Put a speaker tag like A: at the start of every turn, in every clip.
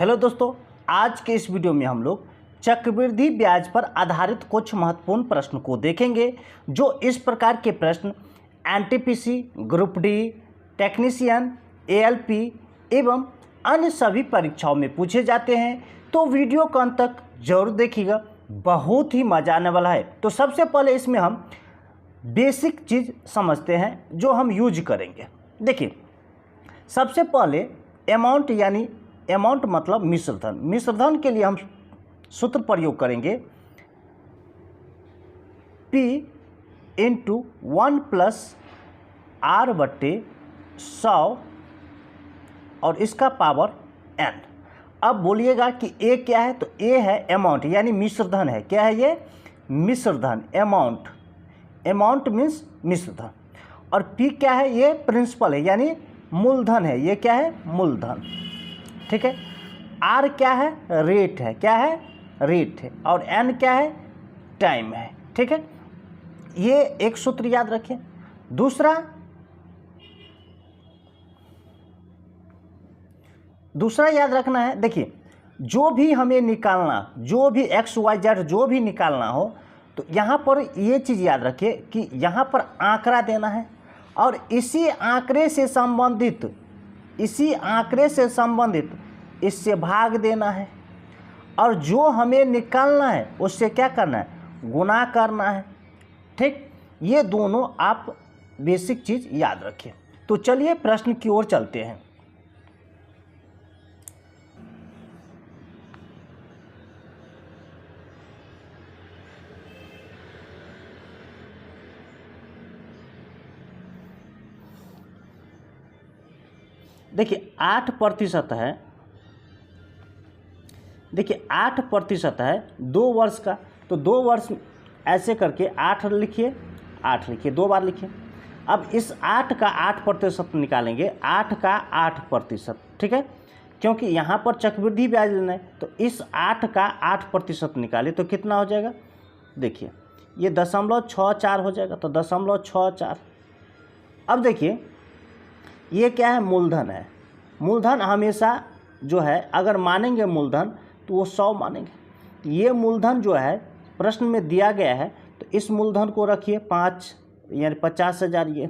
A: Hello दोस्तों, आज के इस वीडियो में हम लोग चक्रवृद्धि ब्याज पर आधारित कुछ महत्वपूर्ण प्रश्न को देखेंगे। जो इस प्रकार के प्रश्न NTPC, group D, technician, ALP एवं अन्य सभी परीक्षाओं में पूछे जाते हैं। तो वीडियो को अंत तक जरूर देखिएगा, बहुत ही मजा आने वाला है। तो सबसे पहले इसमें हम बेसिक चीज़ समझते हैं जो हम यूज करेंगे। देखिए, सबसे पहले अमाउंट यानी अमाउंट मतलब मिश्रधन। मिश्रधन के लिए हम सूत्र प्रयोग करेंगे P इंटू 1 प्लस R बट्टे 100 और इसका पावर n। अब बोलिएगा कि A क्या है, तो A है अमाउंट यानी मिश्रधन है। क्या है ये? मिश्रधन, अमाउंट। अमाउंट मीन्स मिश्रधन। और P क्या है? ये प्रिंसिपल है यानी मूलधन है। ये क्या है? मूलधन। ठीक है। R क्या है? रेट है। क्या है? रेट है। और N क्या है? टाइम है। ठीक है, ये एक सूत्र याद रखें। दूसरा याद रखना है। देखिए, जो भी हमें निकालना, जो भी एक्स वाई जेड जो भी निकालना हो, तो यहाँ पर ये चीज़ याद रखिए कि यहाँ पर आंकड़ा देना है और इसी आंकड़े से संबंधित इससे भाग देना है और जो हमें निकालना है उससे क्या करना है? गुणा करना है। ठीक, ये दोनों आप बेसिक चीज़ याद रखें। तो चलिए प्रश्न की ओर चलते हैं। देखिए 8% है। देखिए 8% है 2 वर्ष का, तो 2 वर्ष ऐसे करके 8 लिखिए, 8 लिखिए, 2 बार लिखिए। अब इस 8 का 8% निकालेंगे, 8 का 8%। ठीक है, क्योंकि यहाँ पर चक्रवृद्धि ब्याज लेना है, तो इस 8 का 8% निकाले तो कितना हो जाएगा? देखिए ये 0.64 हो जाएगा, तो 0.64। अब देखिए ये क्या है? मूलधन है। मूलधन हमेशा जो है अगर मानेंगे मूलधन तो वो 100 मानेंगे। ये मूलधन जो है प्रश्न में दिया गया है, तो इस मूलधन को रखिए 5 यानी 50,000 ये,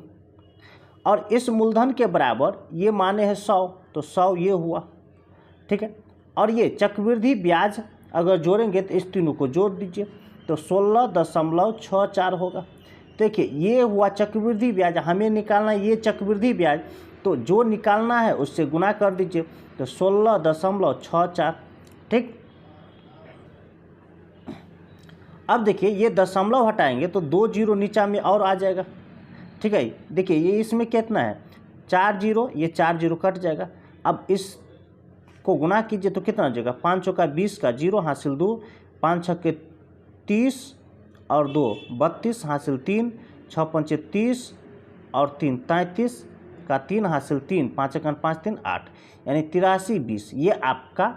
A: और इस मूलधन के बराबर ये माने हैं 100, तो 100 ये हुआ। ठीक है, और ये चक्रवृद्धि ब्याज अगर जोड़ेंगे तो इस तीनों को जोड़ दीजिए तो 16.64 होगा। देखिए ये हुआ चक्रवृद्धि ब्याज, हमें निकालना ये चक्रवृद्धि ब्याज, तो जो निकालना है उससे गुना कर दीजिए तो 16.64। ठीक, अब देखिए ये दशमलव हटाएंगे तो 2 जीरो नीचा में और आ जाएगा। ठीक है, देखिए ये इसमें कितना है? 4 जीरो, ये 4 जीरो कट जाएगा। अब इसको गुना कीजिए तो कितना हो जाएगा? 5 चौका 20 का 0 हासिल 2, 5 छक्के 30 और 2 32 हासिल 3, 6 पंचे 30 और 3 33 का 3 हासिल 3, 5 एकन 5 3 8 यानी 83 20। ये आपका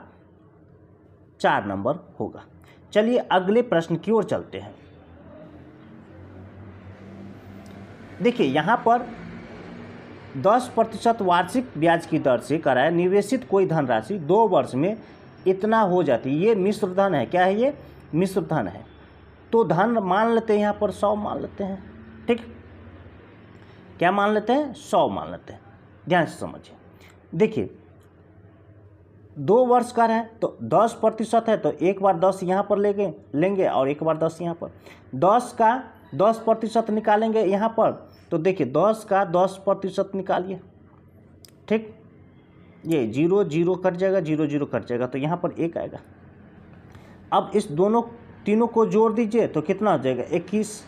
A: 4 नंबर होगा। चलिए अगले प्रश्न की ओर चलते हैं। देखिए यहाँ पर 10% वार्षिक ब्याज की दर से कराए निवेशित कोई धनराशि 2 वर्ष में इतना हो जाती है। ये मिश्रधन है। क्या है? ये मिश्रधन है। तो धन मान लेते हैं, यहाँ पर 100 मान लेते हैं। ठीक, क्या मान लेते हैं? 100 मान लेते हैं। ध्यान से समझिए। देखिए 2 वर्ष का है तो 10% है, तो एक बार 10 यहाँ पर लेंगे और एक बार 10 यहाँ पर। 10 का 10% निकालेंगे यहाँ पर, तो देखिए 10 का 10% निकालिए। ठीक, ये 0 0 कट जाएगा, 0 0 कट जाएगा, तो यहाँ पर 1 आएगा। अब इस तीनों को जोड़ दीजिए तो कितना हो जाएगा? 21।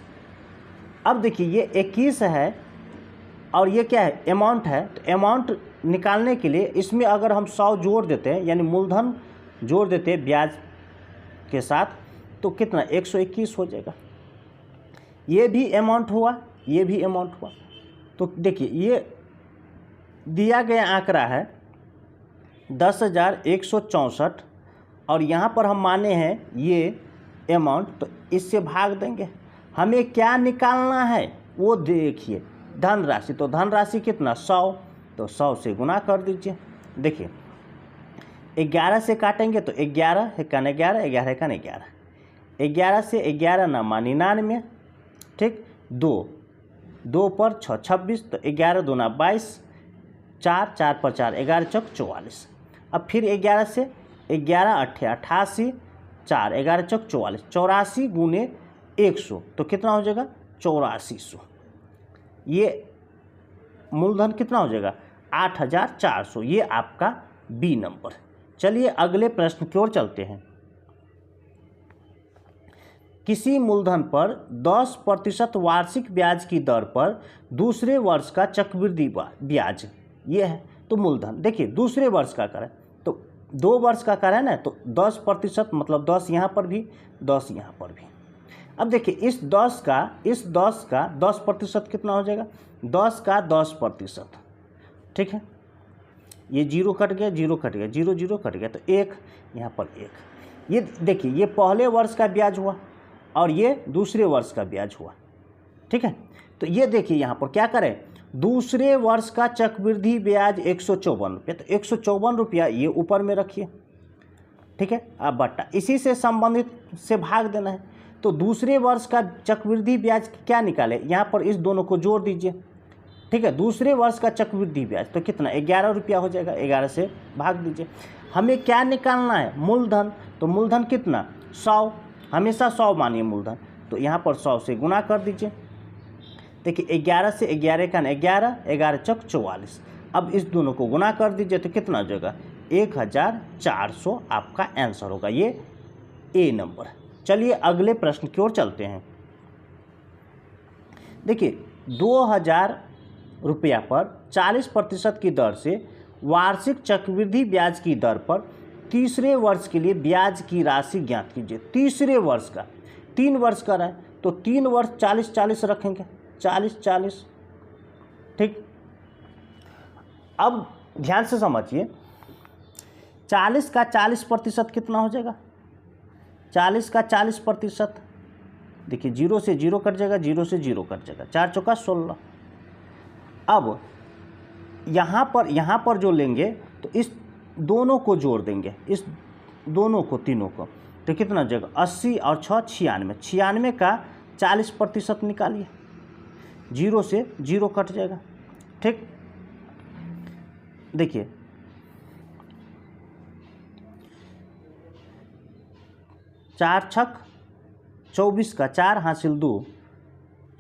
A: अब देखिए ये 21 है और ये क्या है? अमाउंट है। तो अमाउंट निकालने के लिए इसमें अगर हम 100 जोड़ देते हैं यानी मूलधन जोड़ देते हैं ब्याज के साथ, तो कितना? 121 हो जाएगा। ये भी अमाउंट हुआ, ये भी अमाउंट हुआ। तो देखिए ये दिया गया आंकड़ा है 10,164 और यहाँ पर हम माने हैं ये अमाउंट, तो इससे भाग देंगे। हमें क्या निकालना है वो देखिए, धनराशि। तो धनराशि कितना? 100, तो 100 से गुना कर दीजिए। देखिए 11 से काटेंगे तो 11 है का 11, 11 का 11, 11 से 11 ना मान 99, ठीक। 2 पर 6 26, तो 11 दूना 22, 4 पर 4 11 चौक 44। अब फिर 11 से 11 8 88, 4 11 चौक 44, 84 गुने 100 तो कितना हो जाएगा 8400। ये मूलधन कितना हो जाएगा 8400। ये आपका बी नंबर। चलिए अगले प्रश्न की ओर चलते हैं। किसी मूलधन पर 10% वार्षिक ब्याज की दर पर दूसरे वर्ष का चक्रवृद्धि ब्याज, ये है तो मूलधन। देखिए दूसरे वर्ष का करें तो 2 वर्ष का करें ना, तो 10% मतलब 10 यहाँ पर भी 10 यहाँ पर भी। अब देखिए इस 10 का 10% कितना हो जाएगा 10 का 10%, ठीक है। ये 0 कट गया 0 कट गया 0 0 कट गया तो 1 यहाँ पर 1। ये देखिए ये पहले वर्ष का ब्याज हुआ और ये दूसरे वर्ष का ब्याज हुआ, ठीक है। तो ये देखिए यहाँ पर क्या करें, दूसरे वर्ष का चक्रवृद्धि ब्याज 154 रुपये, तो 154 रुपया ये ऊपर में रखिए, ठीक है। अब बट्टा इसी से संबंधित से भाग देना है, तो दूसरे वर्ष का चक्रवृद्धि ब्याज क्या निकाले, यहाँ पर इस दोनों को जोड़ दीजिए, ठीक है। दूसरे वर्ष का चक्रवृद्धि ब्याज तो कितना 11 रुपया हो जाएगा, 11 से भाग दीजिए। हमें क्या निकालना है मूलधन, तो मूलधन कितना 100, हमेशा 100 मानिए मूलधन, तो यहाँ पर 100 से गुना कर दीजिए। देखिए 11 से 11 का 11, 11 चौक 44। अब इस दोनों को गुना कर दीजिए तो कितना हो जाएगा 1400 आपका आंसर होगा, ये ए नंबर। चलिए अगले प्रश्न की ओर चलते हैं। देखिए 2000 रुपया पर 40% की दर से वार्षिक चक्रवृद्धि ब्याज की दर पर तीसरे वर्ष के लिए ब्याज की राशि ज्ञात कीजिए। तीसरे वर्ष का 3 वर्ष का रहा है तो 3 वर्ष 40 40 रखेंगे, 40 40, ठीक। अब ध्यान से समझिए 40 का 40% कितना हो जाएगा 40 का 40%, देखिए 0 से 0 कट जाएगा, 0 से 0 कट जाएगा, 4 चौका 16। अब यहाँ पर जो लेंगे तो इस दोनों को जोड़ देंगे, इस दोनों को तीनों को, तो कितना हो जाएगा 80 और 6 96, 96 का 40% निकालिए, 0 से 0 कट जाएगा, ठीक। देखिए 4 छक 24 का 4 हासिल 2,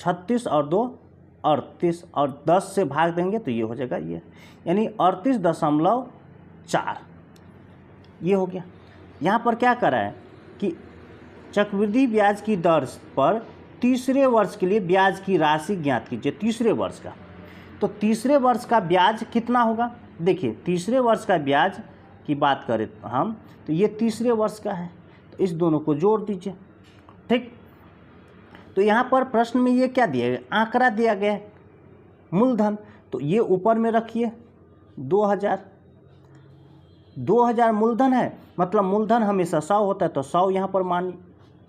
A: 36 और 2 38 और 10 से भाग देंगे तो ये हो जाएगा ये, यानी 38.4 ये हो गया। यहाँ पर क्या करा है कि चक्रवृद्धि ब्याज की दर पर तीसरे वर्ष के लिए ब्याज की राशि ज्ञात कीजिए। तीसरे वर्ष का, तो तीसरे वर्ष का ब्याज कितना होगा, देखिए तीसरे वर्ष का ब्याज की बात करें हम तो ये तीसरे वर्ष का है, तो इस दोनों को जोड़ दीजिए, ठीक। तो यहाँ पर प्रश्न में ये क्या दिया गया, आंकड़ा दिया गया है मूलधन, तो ये ऊपर में रखिए 2000 मूलधन है, मतलब मूलधन हमेशा 100 होता है तो 100 यहाँ पर मान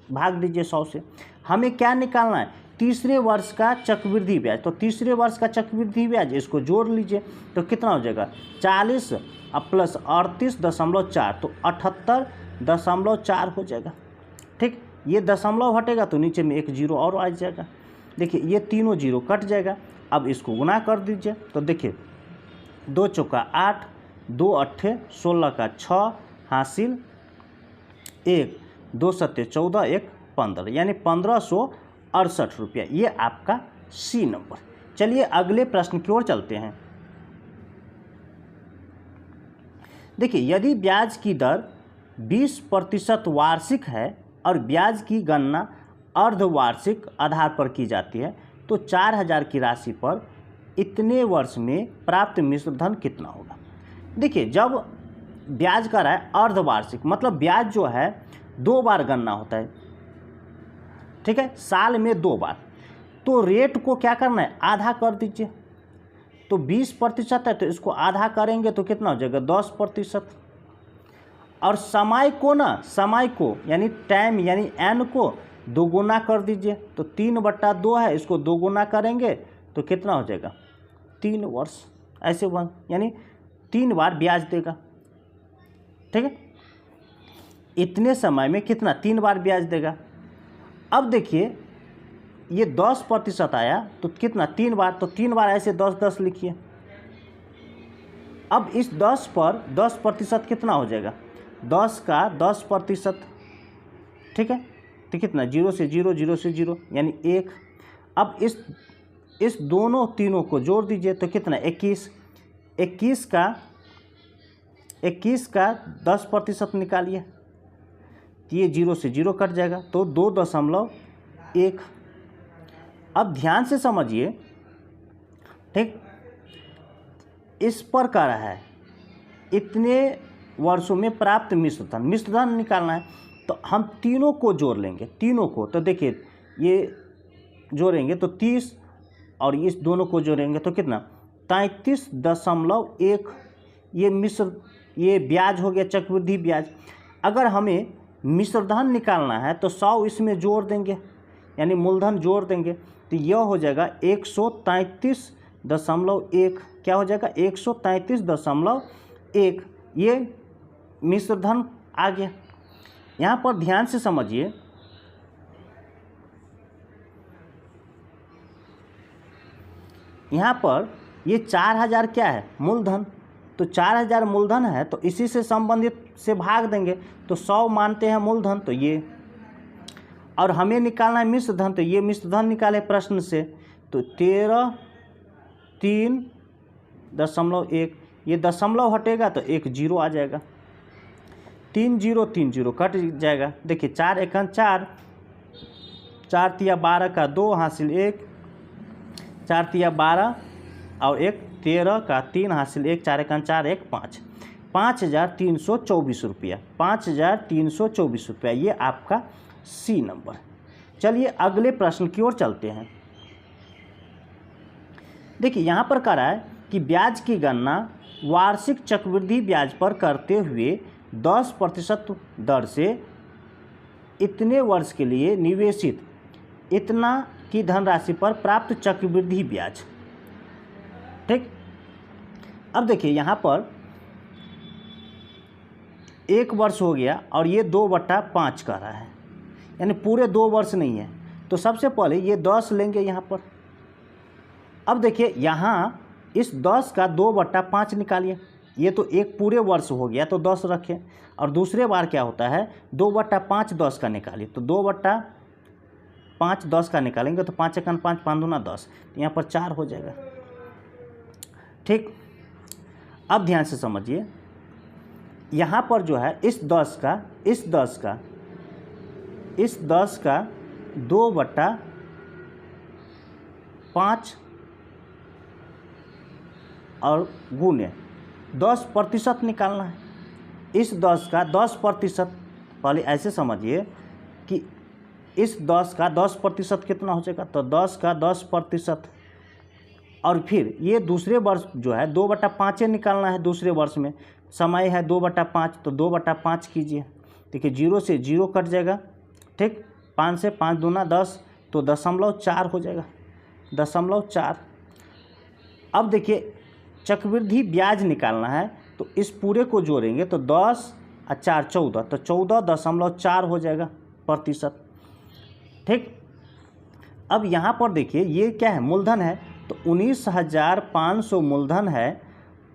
A: भाग दीजिए 100 से। हमें क्या निकालना है तीसरे वर्ष का चक्रवृद्धि ब्याज, तो तीसरे वर्ष का चक्रवृद्धि ब्याज इसको जोड़ लीजिए तो कितना हो जाएगा 40 प्लस 38.4 तो 78.4 हो जाएगा, ठीक। ये दशमलव हटेगा तो नीचे में एक 0 और आ जाएगा। देखिए ये तीनों 0 कट जाएगा। अब इसको गुना कर दीजिए तो देखिए 2 चौका 8, 2 अट्ठे 16 का 6 हासिल 1, 2 सत्ते 14, 1 15, यानी 1568 रुपया, ये आपका सी नंबर। चलिए अगले प्रश्न की ओर चलते हैं। देखिए यदि ब्याज की दर 20% वार्षिक है और ब्याज की गणना अर्धवार्षिक आधार पर की जाती है तो 4000 की राशि पर इतने वर्ष में प्राप्त मिश्र धन कितना होगा। देखिए जब ब्याज का रहा है अर्धवार्षिक, मतलब ब्याज जो है 2 बार गणना होता है, ठीक है, साल में 2 बार, तो रेट को क्या करना है आधा कर दीजिए। तो 20% है तो इसको आधा करेंगे तो कितना हो जाएगा 10%। और समय को ना, समय को यानी टाइम यानी एन को 2 गुना कर दीजिए, तो 3/2 है, इसको 2 गुना करेंगे तो कितना हो जाएगा 3 वर्ष, ऐसे यानी 3 बार ब्याज देगा। ठीक है। इतने समय में कितना 3 बार ब्याज देगा। अब देखिए ये 10% आया तो कितना 3 बार, तो 3 बार ऐसे 10-10 लिखिए। अब इस 10 पर 10% कितना हो जाएगा, 10 का 10%, ठीक है। तो कितना 0 से 0, 0 से 0 यानी 1। अब इस दोनों तीनों को जोड़ दीजिए तो कितना 21। 21 का 10% निकालिए तो ये 0 से 0 कट जाएगा तो 2.1। अब ध्यान से समझिए, ठीक। इस पर कह रहा है इतने वर्षों में प्राप्त मिश्र धन निकालना है, तो हम तीनों को जोड़ लेंगे, तीनों को। तो देखिए ये जोड़ेंगे तो 30 और इस दोनों को जोड़ेंगे तो कितना 33.1। ये ब्याज हो गया, चक्रवृद्धि ब्याज। अगर हमें मिश्र धन निकालना है तो 100 इसमें जोड़ देंगे, यानी मूलधन जोड़ देंगे तो यह हो जाएगा 133.1। क्या हो जाएगा 133.1। ये मिश्र धन आ गया। यहाँ पर ध्यान से समझिए, यहाँ पर ये 4000 क्या है मूलधन, तो 4000 मूलधन है तो इसी से संबंधित से भाग देंगे तो 100 मानते हैं मूलधन, तो ये। और हमें निकालना है मिश्र धन, तो ये मिश्र धन निकाले प्रश्न से तो 13.3.1। ये दशमलव हटेगा तो एक 0 आ जाएगा, 3 0 कट जाएगा। देखिए 4 × 4, 4 × 12 का 2 हासिल 1, 4 × 12 और 1 13 का 3 हासिल 1, 4 × 4 1 5, 5324 रुपया, 5324 रुपया ये आपका सी नंबर। चलिए अगले प्रश्न की ओर चलते हैं। देखिए यहाँ पर कह रहा है कि ब्याज की गणना वार्षिक चक्रवृद्धि ब्याज पर करते हुए 10% दर से इतने वर्ष के लिए निवेशित इतना की धनराशि पर प्राप्त चक्रवृद्धि ब्याज, ठीक। अब देखिए यहाँ पर 1 वर्ष हो गया और ये 2/5 कह रहा है, यानी पूरे 2 वर्ष नहीं है। तो सबसे पहले ये 10 लेंगे यहाँ पर। अब देखिए यहाँ इस 10 का 2/5 निकालिए, ये तो एक पूरे वर्ष हो गया तो 10 रखें। और दूसरे बार क्या होता है 2/5 10 का निकालिए, तो 2/5 10 का निकालेंगे तो 5 × 5 5 दूना 10, यहाँ पर 4 हो जाएगा, ठीक। अब ध्यान से समझिए, यहाँ पर जो है इस 10 का 2/5 और गुने 10% निकालना है। इस 10 का 10%, पहले ऐसे समझिए कि इस 10 का 10% कितना हो जाएगा, तो 10 का 10%। और फिर ये दूसरे वर्ष जो है 2/5 निकालना है, दूसरे वर्ष में समय है 2/5, तो 2/5 कीजिए। देखिए 0 से 0 कट जाएगा, ठीक। 5 से 5 दूना 10, तो 0.4 हो जाएगा, 0.4। अब देखिए चक्रवृद्धि ब्याज निकालना है तो इस पूरे को जोड़ेंगे तो 10 और 4 14, तो 14.4 हो जाएगा प्रतिशत, ठीक। अब यहाँ पर देखिए ये क्या है मूलधन है, तो 19,500 मूलधन है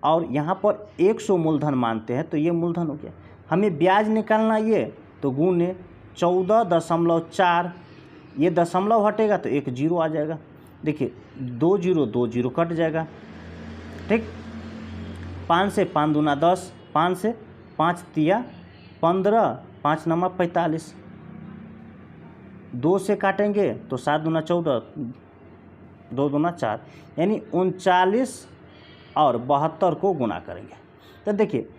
A: और यहाँ पर 100 मूलधन मानते हैं तो ये मूलधन हो गया। हमें ब्याज निकालना ये, तो गुने 14.4, ये दशमलव हटेगा तो एक 0 आ जाएगा। देखिए 2 0 कट जाएगा, ठीक। 5 से 5 दूना 10, 5 से 5 तिया 15, 5 नंबर 45, 2 से काटेंगे तो 7 दूना 14, 2 दूना 4, यानी 39 और 72 को गुना करेंगे। तो देखिए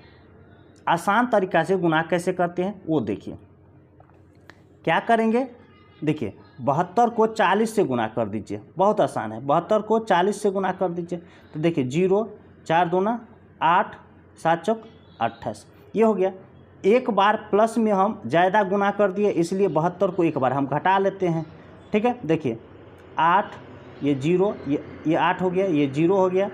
A: आसान तरीका से गुना कैसे करते हैं वो देखिए। क्या करेंगे, देखिए 72 को 40 से गुना कर दीजिए, बहुत आसान है। 72 को 40 से गुना कर दीजिए तो देखिए 0 4 दूना 8, 7 चौक 28, ये हो गया। एक बार प्लस में हम ज़्यादा गुना कर दिए इसलिए 72 को एक बार हम घटा लेते हैं, ठीक है। देखिए 8, ये 0, ये 8 हो गया, ये 0 हो गया,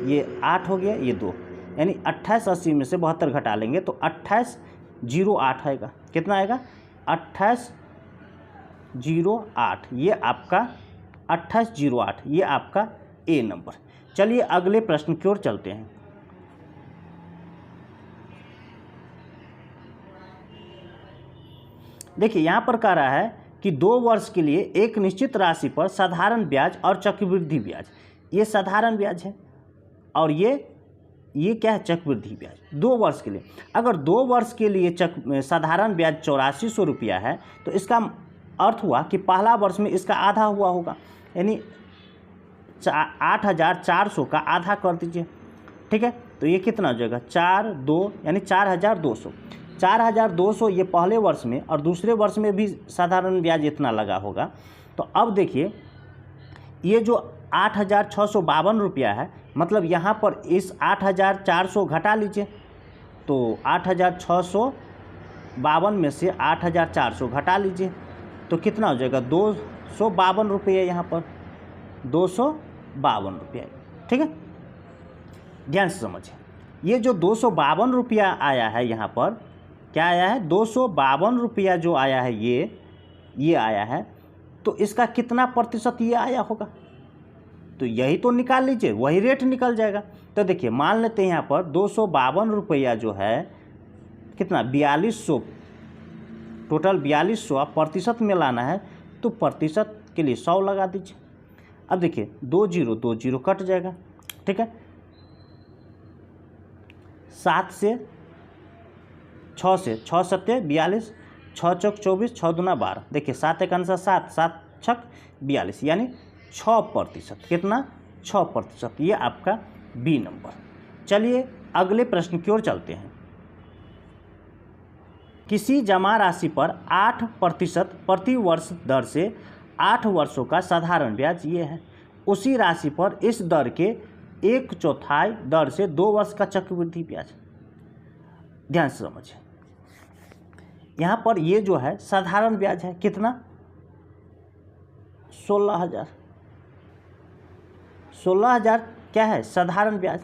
A: ये 8 हो गया, ये 2, यानी 2880 में से 72 घटा लेंगे तो 2808 आएगा। कितना आएगा? 2808। ये आपका 2808, ये आपका ए नंबर। चलिए अगले प्रश्न की ओर चलते हैं। देखिए यहाँ पर कह रहा है कि 2 वर्ष के लिए एक निश्चित राशि पर साधारण ब्याज और चक्रवृद्धि ब्याज, ये साधारण ब्याज है और ये क्या है? चक्रवृद्धि ब्याज। 2 वर्ष के लिए, अगर 2 वर्ष के लिए साधारण ब्याज 8400 रुपया है तो इसका अर्थ हुआ कि पहला वर्ष में इसका आधा हुआ होगा, यानी 8400 का आधा कर दीजिए। ठीक है, तो ये कितना हो जाएगा? 4 2 यानी 4200। 4200 ये पहले वर्ष में और दूसरे वर्ष में भी साधारण ब्याज इतना लगा होगा। तो अब देखिए ये जो 8652 रुपया है, मतलब यहाँ पर इस 8400 घटा लीजिए, तो 8652 में से 8400 घटा लीजिए तो कितना हो जाएगा? 252 रुपये, यहाँ पर 252 रुपया। ठीक है, ध्यान से समझिए। ये जो 252 रुपया आया है, यहाँ पर क्या आया है? 252 रुपया जो आया है, ये आया है, तो इसका कितना प्रतिशत ये आया होगा? तो यही तो निकाल लीजिए, वही रेट निकल जाएगा। तो देखिए मान लेते हैं यहाँ पर 252 रुपया जो है कितना? 4200, टोटल 4200। आप प्रतिशत में लाना है तो प्रतिशत के लिए 100 लगा दीजिए। अब देखिए 2 0 कट जाएगा। ठीक है, 7 से 6 से 6 सत्ते 42, 6 चौक 24, 6 दूना 12। देखिए 7 एक आंसर 7, 7 छक 42, यानी 6%। कितना? 6%। ये आपका बी नंबर। चलिए अगले प्रश्न की ओर चलते हैं। किसी जमा राशि पर 8% प्रति वर्ष दर से 8 वर्षों का साधारण ब्याज ये है। उसी राशि पर इस दर के 1/4 दर से 2 वर्ष का चक्रवृद्धि ब्याज। ध्यान से समझिए, यहाँ पर ये जो है साधारण ब्याज है, कितना? 16,000। 16,000 क्या है? साधारण ब्याज।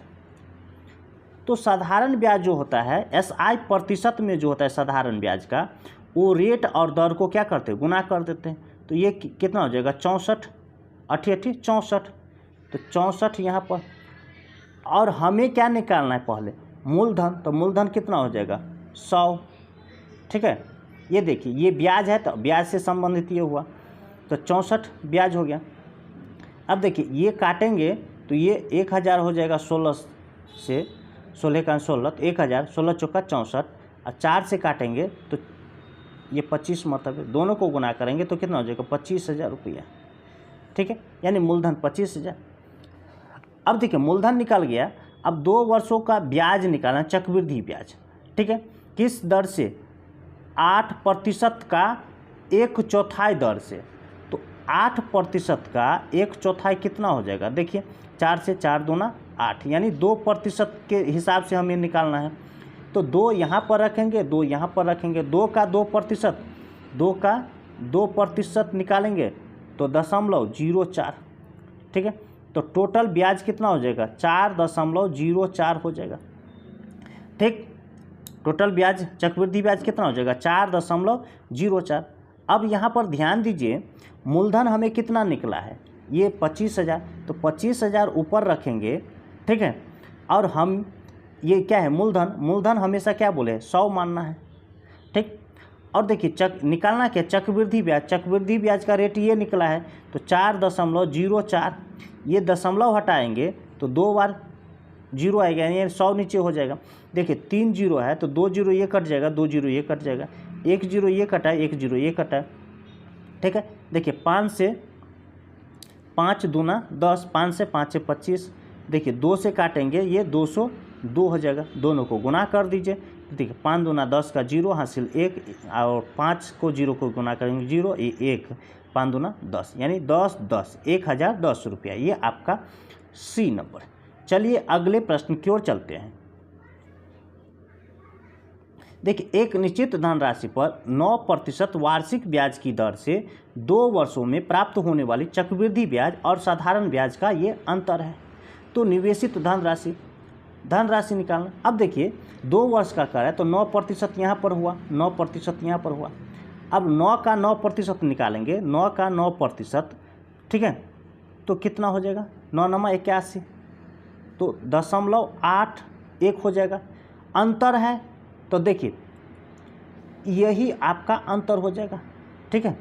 A: तो साधारण ब्याज जो होता है SI प्रतिशत में जो होता है साधारण ब्याज का, वो रेट और दर को क्या करते हैं? गुना कर देते हैं। तो ये कितना हो जाएगा? 64, 88, 64। तो 64 यहाँ पर। और हमें क्या निकालना है पहले? मूलधन। तो मूलधन कितना हो जाएगा? 100। ठीक है, ये देखिए ये ब्याज है तो ब्याज से संबंधित ये हुआ, तो 64 ब्याज हो गया। अब देखिए ये काटेंगे तो ये 1000 हो जाएगा 16 से, 16 का 16 तो 1000, 16 चौका 64, और 4 से काटेंगे तो ये 25, मतलब दोनों को गुना करेंगे तो कितना हो जाएगा? 25,000 रुपया। ठीक है, यानी मूलधन 25,000। अब देखिए मूलधन निकल गया, अब 2 वर्षों का ब्याज निकालना, चक्रवृद्धि ब्याज। ठीक है, किस दर से? 8% का 1/4 दर से। तो 8% का 1/4 कितना हो जाएगा? देखिए 4 से 4 दूना 8, यानी 2% के हिसाब से हमें निकालना है। तो 2 यहाँ पर रखेंगे, 2 यहाँ पर रखेंगे, 2 का 2%, 2 का 2% निकालेंगे तो 0.04। ठीक है, तो टोटल ब्याज कितना हो जाएगा? 4.04 हो जाएगा। ठीक, टोटल ब्याज चक्रवृद्धि ब्याज कितना हो जाएगा? 4.04। अब यहाँ पर ध्यान दीजिए मूलधन हमें कितना निकला है? ये 25,000। तो 25,000 ऊपर रखेंगे। ठीक है, और हम ये क्या है? मूलधन। मूलधन हमेशा क्या बोले? 100 मानना है। ठीक, और देखिए निकालना क्या? चक्रवृद्धि ब्याज। चक्रवृद्धि ब्याज का रेट ये निकला है, तो 4.04। ये दशमलव हटाएंगे तो 2 बार 0 आएगा, यानी 100 नीचे हो जाएगा। देखिए 3 0 है तो 2 0 ये कट जाएगा, 2 0 ये कट जाएगा, 1 0 ये कटा, 1 0 ये कटा। ठीक है, देखिए 5 से 5 दूना 10, 5 से 5 से 25। देखिए 2 से काटेंगे, ये 202 हो जाएगा। दोनों को गुना कर दीजिए। देखिए 5 दूना 10 का 0 हासिल 1, और 5 को 0 को गुना करेंगे 0, 1, 5 दूना 10, यानी 10 10, 1010 रुपया। ये आपका सी नंबर। चलिए अगले प्रश्न की ओर चलते हैं। देखिए एक निश्चित धनराशि पर 9% वार्षिक ब्याज की दर से 2 वर्षों में प्राप्त होने वाली चक्रवृद्धि ब्याज और साधारण ब्याज का ये अंतर है। तो निवेशित धनराशि धनराशि निकालना। अब देखिए 2 वर्ष का कर है तो 9% यहाँ पर हुआ, 9% यहाँ पर हुआ। अब 9 का 9% निकालेंगे, 9 का 9%, ठीक है, तो कितना हो जाएगा, 9 9 81, तो 0.81 हो जाएगा। अंतर है तो देखिए यही आपका अंतर हो जाएगा, ठीक है।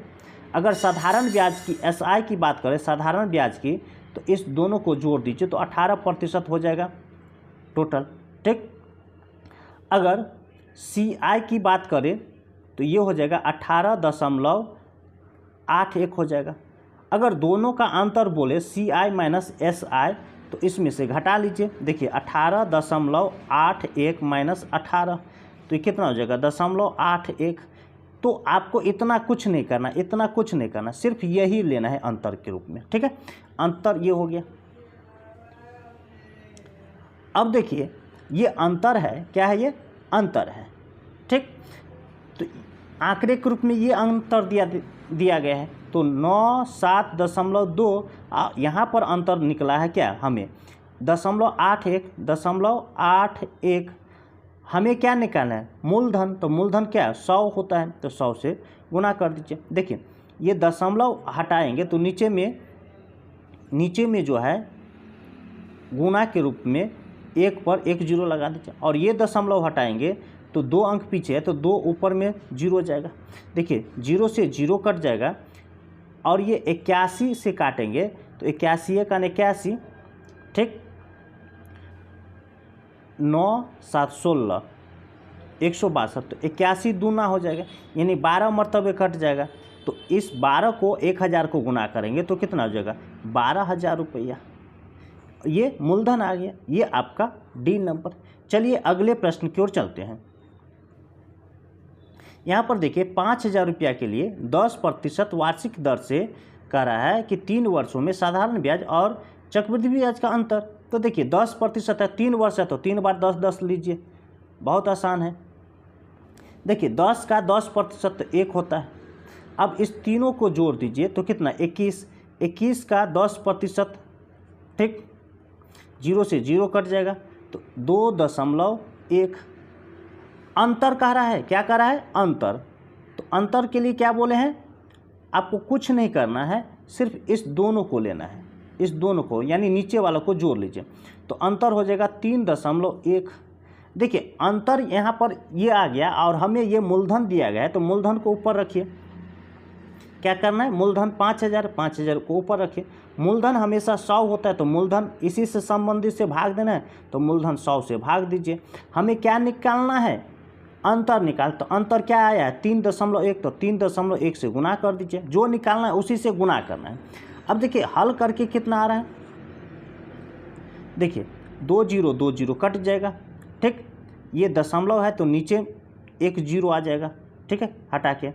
A: अगर साधारण ब्याज की SI की बात करें, साधारण ब्याज की, तो इस दोनों को जोड़ दीजिए तो 18% हो जाएगा टोटल, ठीक। अगर CI की बात करें तो ये हो जाएगा 18.81 हो जाएगा। अगर दोनों का अंतर बोले CI माइनस SI तो इसमें से घटा लीजिए, देखिए 18.81 माइनस 18 तो ये कितना हो जाएगा 0.81। तो आपको इतना कुछ नहीं करना, इतना कुछ नहीं करना, सिर्फ यही लेना है अंतर के रूप में, ठीक है। अंतर ये हो गया। अब देखिए ये अंतर है, क्या है, ये अंतर है, ठीक। तो आंकड़े के रूप में ये अंतर दिया गया है, तो 97.2 यहाँ पर अंतर निकला है क्या, हमें 0.81 हमें क्या निकालना है, मूलधन। तो मूलधन क्या है, 100 होता है, तो 100 से गुना कर दीजिए। देखिए ये दशमलव हटाएंगे तो नीचे में जो है गुना के रूप में 1 पर 1 0 लगा दीजिए, और ये दशमलव हटाएंगे तो 2 अंक पीछे है तो 2 ऊपर में 0 जाएगा। देखिए 0 से 0 कट जाएगा, और ये 81 से काटेंगे तो 81 का 81, ठीक, 9 7 16 162, तो 81 दूना हो जाएगा, यानी 12 मरतबे कट जाएगा। तो इस 12 को 1000 को गुना करेंगे तो कितना हो जाएगा, 12,000 रुपया। ये मूलधन आ गया, ये आपका D नंबर। चलिए अगले प्रश्न की ओर चलते हैं। यहाँ पर देखिए 5,000 रुपया के लिए 10% वार्षिक दर से कह रहा है कि 3 वर्षों में साधारण ब्याज और चक्रवृद्धि ब्याज का अंतर। तो देखिए 10% है, 3 वर्ष है तो 3 बार 10 लीजिए, बहुत आसान है। देखिए 10 का 10% तो 1 होता है। अब इस तीनों को जोड़ दीजिए तो कितना, 21 का 10%, ठीक, 0 से 0 कट जाएगा तो 2.1। अंतर कह रहा है, क्या कह रहा है, अंतर। तो अंतर के लिए क्या बोले हैं, आपको कुछ नहीं करना है, सिर्फ इस दोनों को लेना है, इस दोनों को, यानी नीचे वालों को जोड़ लीजिए तो अंतर हो जाएगा 3.1। देखिए अंतर यहाँ पर ये आ गया, और हमें ये मूलधन दिया गया है तो मूलधन को ऊपर रखिए। क्या करना है, मूलधन 5,000 को ऊपर रखिए। मूलधन हमेशा 100 होता है तो मूलधन इसी से संबंधित से भाग देना है, तो मूलधन 100 से भाग दीजिए। हमें क्या निकालना है, अंतर निकाल। तो अंतर क्या आया है, 3.1, तो 3.1 से गुना कर दीजिए, जो निकालना है उसी से गुना करना है। अब देखिए हल करके कितना आ रहा है, देखिए 2 0 कट जाएगा, ठीक। ये दशमलव है तो नीचे 1 0 आ जाएगा, ठीक है, हटा के,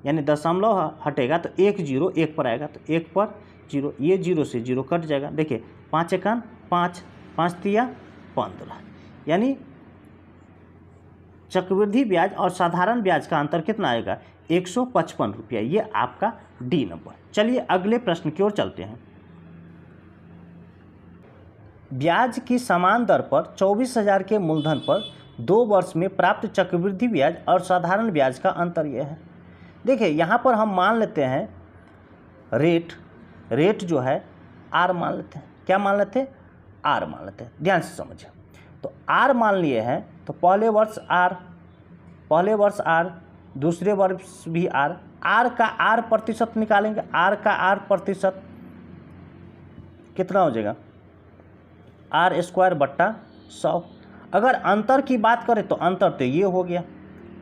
A: यानी दशमलव हटेगा तो 1 0 1 पर आएगा, तो 1 पर 0, ये 0 से 0 कट जाएगा। देखिए 5 एकान 5, 5 तिया 15, यानी चक्रवृद्धि ब्याज और साधारण ब्याज का अंतर कितना आएगा, 155 रुपया। ये आपका D नंबर। चलिए अगले प्रश्न की ओर चलते हैं। ब्याज की समान दर पर 24,000 के मूलधन पर 2 वर्ष में प्राप्त चक्रवृद्धि ब्याज और साधारण ब्याज का अंतर यह है। देखिए यहाँ पर हम मान लेते हैं रेट जो है R मान लेते हैं। क्या मान लेते हैं, R मान लेते हैं, ध्यान से समझिए। तो R मान लिए हैं तो पहले वर्ष R, दूसरे वर्ष भी R का R प्रतिशत निकालेंगे, R का R प्रतिशत कितना हो जाएगा, R² बट्टा 100। अगर अंतर की बात करें तो अंतर तो ये हो गया,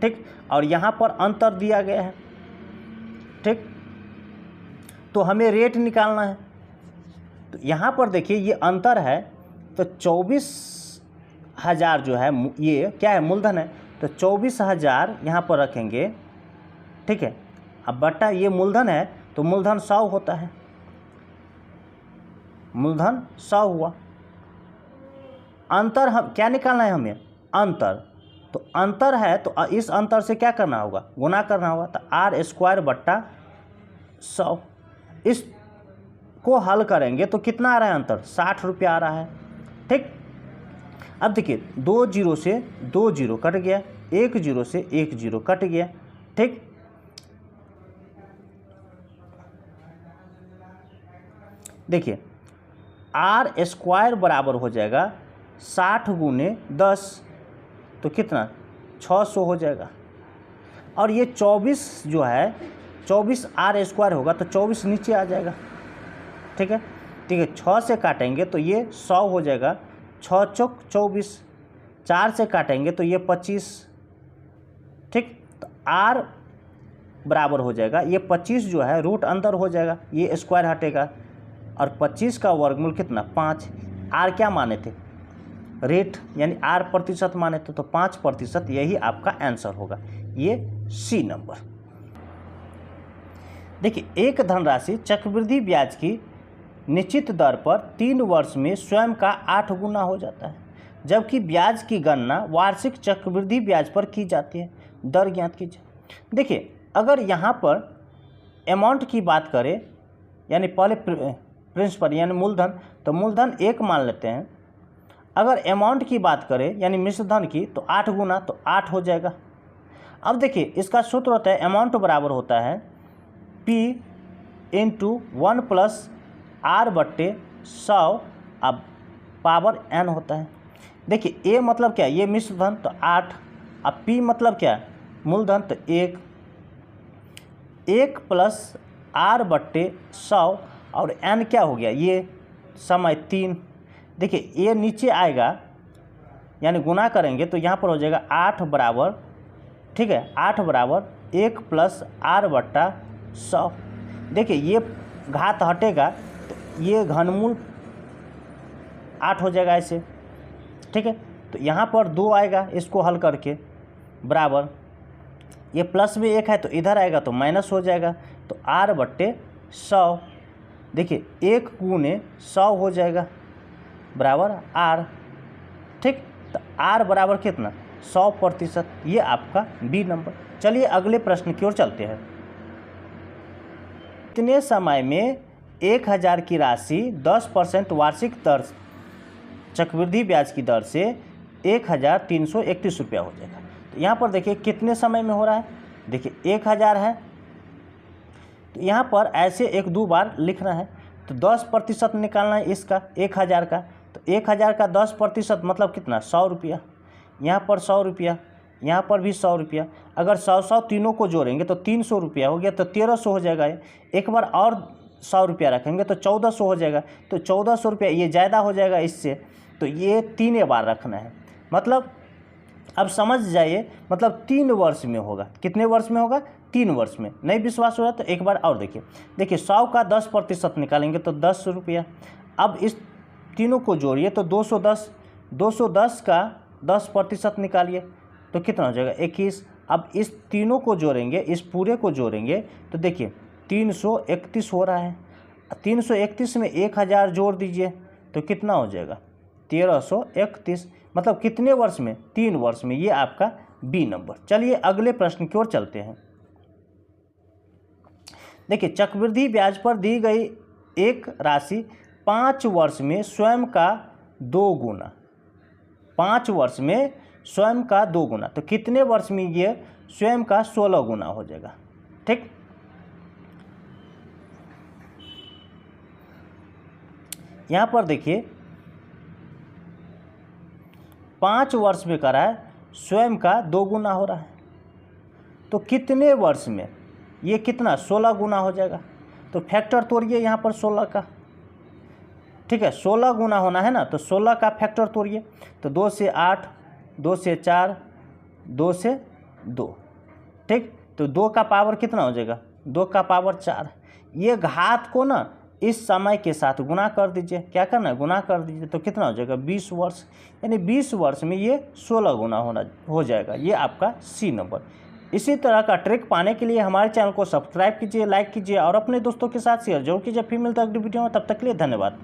A: ठीक, और यहाँ पर अंतर दिया गया है, ठीक। तो हमें रेट निकालना है, तो यहाँ पर देखिए ये अंतर है, तो 24,000 जो है ये क्या है, मूलधन है, तो 24,000 यहाँ पर रखेंगे, ठीक है। अब बट्टा ये मूलधन है तो मूलधन 100 होता है, मूलधन 100 हुआ। अंतर हम क्या निकालना है, हमें अंतर। तो अंतर है तो इस अंतर से क्या करना होगा, गुना करना होगा, तो R² बट्टा 100। इसको हल करेंगे तो कितना आ रहा है अंतर, 60 रुपया आ रहा है, ठीक। अब देखिए 2 जीरो से 2 जीरो कट गया, 1 जीरो से 1 जीरो कट गया, ठीक। देखिए आर स्क्वायर बराबर हो जाएगा 60 गुने 10, तो कितना 600 हो जाएगा। और ये 24 जो है 24 आर स्क्वायर होगा तो 24 नीचे आ जाएगा, ठीक है। 6 से काटेंगे तो ये 100 हो जाएगा, 6 चौक 24, 4 से काटेंगे तो ये 25, ठीक। तो आर बराबर हो जाएगा, ये 25 जो है रूट अंदर हो जाएगा, ये स्क्वायर हटेगा, और 25 का वर्गमूल कितना 5। आर क्या माने थे, रेट, यानी आर प्रतिशत माने थे, तो 5%, यही आपका आंसर होगा, ये सी नंबर। देखिए एक धनराशि चक्रवृद्धि ब्याज की निश्चित दर पर 3 वर्ष में स्वयं का 8 गुना हो जाता है, जबकि ब्याज की गणना वार्षिक चक्रवृद्धि ब्याज पर की जाती है। दर ज्ञात कीजिए। देखिए अगर यहाँ पर अमाउंट की बात करें, यानी पहले प्रिंसिपल यानी मूलधन, तो मूलधन 1 मान लेते हैं। अगर अमाउंट की बात करें यानी मिश्र धन की, तो 8 गुना, तो 8 हो जाएगा। अब देखिए इसका सूत्र होता है अमाउंट बराबर होता है P इंटू 1 प्लस R बट्टे 100 अब पावर N होता है। देखिए A मतलब क्या है, ये मिश्र धन, तो 8, अब P मतलब क्या है मूलधन, तो 1 प्लस R बट्टे 100, और N क्या हो गया, ये समय 3। देखिए ये नीचे आएगा, यानी गुना करेंगे तो यहाँ पर हो जाएगा 8 बराबर, ठीक है, 8 बराबर 1 प्लस R बट्टा 100। देखिए ये घात हटेगा तो ये घनमूल 8 हो जाएगा ऐसे, ठीक है। तो यहाँ पर 2 आएगा, इसको हल करके बराबर, ये प्लस में 1 है तो इधर आएगा तो माइनस हो जाएगा, तो R बट्टे 100। देखिए 1 गुने 100 हो जाएगा बराबर R, ठीक। तो R बराबर कितना 100%, ये आपका बी नंबर। चलिए अगले प्रश्न की ओर चलते हैं। कितने समय में 1000 की राशि 10% वार्षिक दर चक्रवृद्धि ब्याज की दर से 1331 रुपया हो जाएगा। तो यहाँ पर देखिए कितने समय में हो रहा है, देखिए 1000 है, तो यहाँ पर ऐसे 1-2 बार लिखना है, तो 10% निकालना है इसका 1000 का, तो 1000 का 10% मतलब कितना 100 रुपया, यहाँ पर 100 रुपया, यहाँ पर भी 100 रुपया। अगर 100 तीनों को जोड़ेंगे तो 300 रुपया हो गया, तो 1300 हो जाएगा। एक बार और 100 रुपया रखेंगे तो 1400 हो जाएगा, तो 1400 रुपया ये ज़्यादा हो जाएगा इससे, तो ये 3 बार रखना है। मतलब अब समझ जाइए, मतलब 3 वर्ष में होगा। कितने वर्ष में होगा, 3 वर्ष में। नहीं विश्वास हो रहा तो एक बार और देखिए। 100 का 10% निकालेंगे तो 10 रुपया। अब इस तीनों को जोड़िए तो 210 का 10% निकालिए तो कितना हो जाएगा 21। अब इस तीनों को जोड़ेंगे, इस पूरे को जोड़ेंगे तो देखिए 331 हो रहा है। 331 में 1000 जोड़ दीजिए तो कितना हो जाएगा 1331। मतलब कितने वर्ष में, 3 वर्ष में। ये आपका बी नंबर। चलिए अगले प्रश्न की ओर चलते हैं। देखिए चक्रवृद्धि ब्याज पर दी गई एक राशि 5 वर्ष में स्वयं का 2 गुना, 5 वर्ष में स्वयं का 2 गुना, तो कितने वर्ष में ये स्वयं का 16 गुना हो जाएगा, ठीक। यहाँ पर देखिए 5 वर्ष में करा है, स्वयं का 2 गुना हो रहा है, तो कितने वर्ष में ये कितना 16 गुना हो जाएगा। तो फैक्टर तोड़िए यहाँ पर 16 का, ठीक है, 16 गुना होना है ना, तो 16 का फैक्टर तोड़िए तो 2 से 8, 2 से 4, 2 से 2, ठीक। तो 2 का पावर कितना हो जाएगा, 2 का पावर 4। ये घात को ना इस समय के साथ गुना कर दीजिए, क्या करना है गुना कर दीजिए, तो कितना हो जाएगा 20 वर्ष। यानी 20 वर्ष में ये 16 गुना हो जाएगा। ये आपका सी नंबर। इसी तरह का ट्रिक पाने के लिए हमारे चैनल को सब्सक्राइब कीजिए, लाइक कीजिए और अपने दोस्तों के साथ शेयर जरूर कीजिए। फिर मिलता है अगली वीडियो में, तब तक के लिए धन्यवाद।